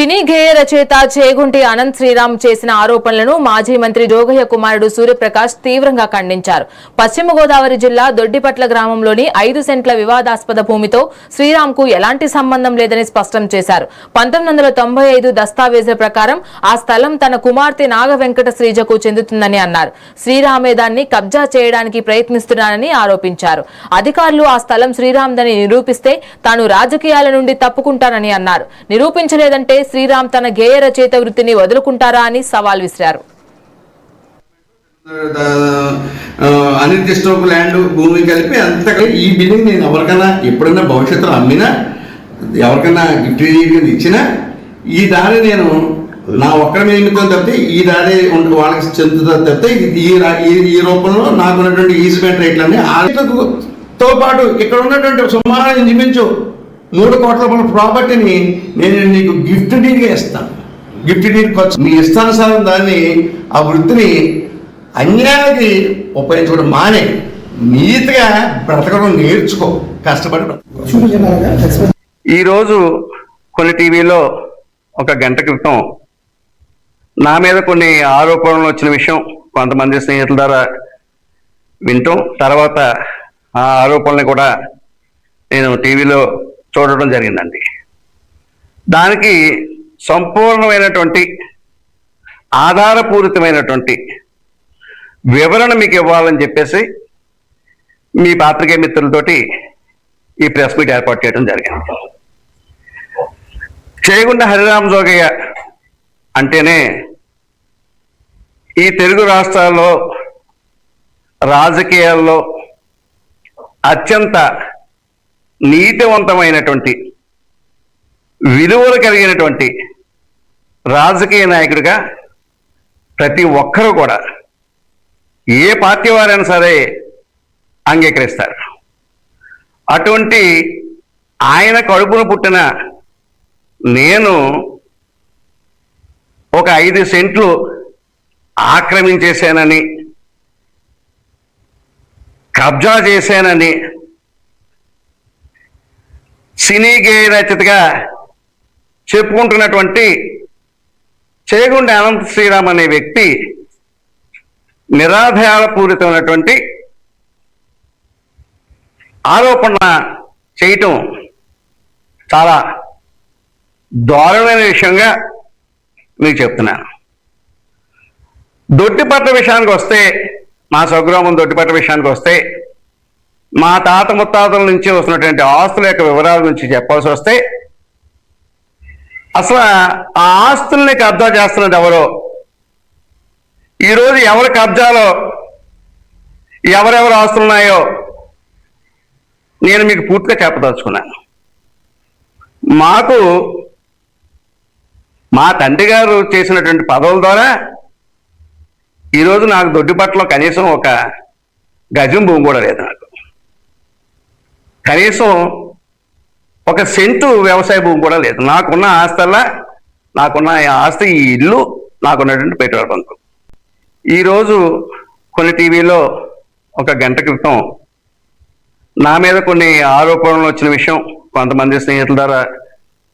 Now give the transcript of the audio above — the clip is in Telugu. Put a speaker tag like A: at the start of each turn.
A: సినీ గేయ రచయిత చేగుంటి అనంత్ శ్రీరామ్ చేసిన ఆరోపణలను మాజీ మంత్రి జోగయ్య కుమారుడు సూర్యప్రకాష్ తీవ్రంగా ఖండించారు. పశ్చిమ గోదావరి జిల్లా దొడ్డిపట్ల గ్రామంలోని 5 సెంట్ల వివాదాస్పద భూమితో శ్రీరామ్ కు ఎలాంటి సంబంధం లేదని స్పష్టం చేశారు. 1995 దస్తావేజుల ప్రకారం ఆ స్థలం తన కుమార్తె నాగ వెంకట శ్రీజకు చెందుతుందని అన్నారు. శ్రీరామే దాన్ని కబ్జా చేయడానికి ప్రయత్నిస్తున్నారని ఆరోపించారు. అధికారులు ఆ స్థలం శ్రీరామ్దని నిరూపిస్తే తాను రాజకీయాల నుండి తప్పుకుంటానని అన్నారు. నిరూపించలేదంటే శ్రీరామ్ తన గేయ రచయిత వృత్తిని వదులుకుంటారా అని సవాల్ విసిరారు.
B: అనిర్దిష్ట ల్యాండ్ భూమి కలిపి అంత ఈ బిల్డింగ్ నేను ఎవరికైనా ఎప్పుడైనా భవిష్యత్తులో అమ్మినా ఎవరికైనా గిఫ్ట్ ఇచ్చినా ఈ దారి నేను నా ఒక్కరి నిమిత్తం తప్పితే ఈ దారి వాళ్ళకి చెందుతా తప్పితే ఈ రూపంలో నాకు ఉన్నటువంటి ఈజ్మెంట్ రేట్లన్నీ తో పాటు ఇక్కడ ఉన్నటువంటి సుమారు ఇంచుమించు 3 కోట్ల రూపాయల ప్రాపర్టీని నేను నీకు గిఫ్ట్ డీడ్గా ఇస్తాను. గిఫ్ట్ డీడ్ ఖర్చు నీ ఇష్టానుసారం దాన్ని ఆ వృత్తిని అన్యాయానికి ఉపయోగించుకోవడం మానే నీతిగా బ్రతకడం నేర్చుకో, కష్టపడి.
C: ఈరోజు కొన్ని టీవీలో 1 గంట క్రితం నా మీద కొన్ని ఆరోపణలు వచ్చిన విషయం కొంతమంది స్నేహితుల ద్వారా వింటాం. తర్వాత ఆ ఆరోపణల్ని కూడా నేను టీవీలో చూడటం జరిగిందండి. దానికి సంపూర్ణమైనటువంటి ఆధారపూరితమైనటువంటి వివరణ మీకు ఇవ్వాలని చెప్పేసి మీ పాత్రికేయ మిత్రులతోటి ఈ ప్రెస్ మీట్ ఏర్పాటు చేయడం జరిగింది. చేగుంట హరిరామ జోగయ్య అంటేనే ఈ తెలుగు రాష్ట్రాల్లో రాజకీయాల్లో అత్యంత నీతివంతమైనటువంటి విలువలు కలిగినటువంటి రాజకీయ నాయకుడిగా ప్రతి ఒక్కరూ కూడా ఏ పార్టీ వారైనా సరే అంగీకరిస్తారు. అటువంటి ఆయన కడుపున పుట్టిన నేను ఒక 5 సెంట్లు ఆక్రమించేశానని, కబ్జా చేశానని సినీ గేయ రచయితగా చెప్పుకుంటున్నటువంటి చేగుంటి అనంత్ శ్రీరామ్ అనే వ్యక్తి నిరాధారపూరితమైనటువంటి ఆరోపణ చేయటం చాలా దారుణమైన విషయంగా మీకు చెప్తున్నాను. దొడ్డిపట్ల విషయానికి వస్తే, మా స్వగ్రామం దొడ్డిపట్ల విషయానికి వస్తే, మా తాత ముత్తాతల నుంచి వస్తున్నటువంటి ఆస్తుల యొక్క వివరాల నుంచి చెప్పాల్సి వస్తే, అసలు ఆ ఆస్తుల్ని కబ్జా చేస్తున్నది ఎవరో, ఈరోజు ఎవరి కబ్జాలో ఎవరెవరు ఆస్తులు ఉన్నాయో నేను మీకు పూర్తిగా చెప్పదలుచుకున్నాను. మా తండ్రి గారు చేసినటువంటి పదవుల ద్వారా ఈరోజు నాకు దొడ్డిపట్లలో కనీసం 1 గజం భూమి కూడా లేదు. నాకు కనీసం 1 సెంటు వ్యవసాయ భూమి కూడా లేదు. నాకున్న ఆస్తల్లా నాకున్న ఆస్తి ఈ ఇల్లు, నాకున్నటువంటి పెట్రోల్ బంకు. ఈరోజు కొన్ని టీవీలో 1 గంట క్రితం నా మీద కొన్ని ఆరోపణలు వచ్చిన విషయం కొంతమంది స్నేహితుల ద్వారా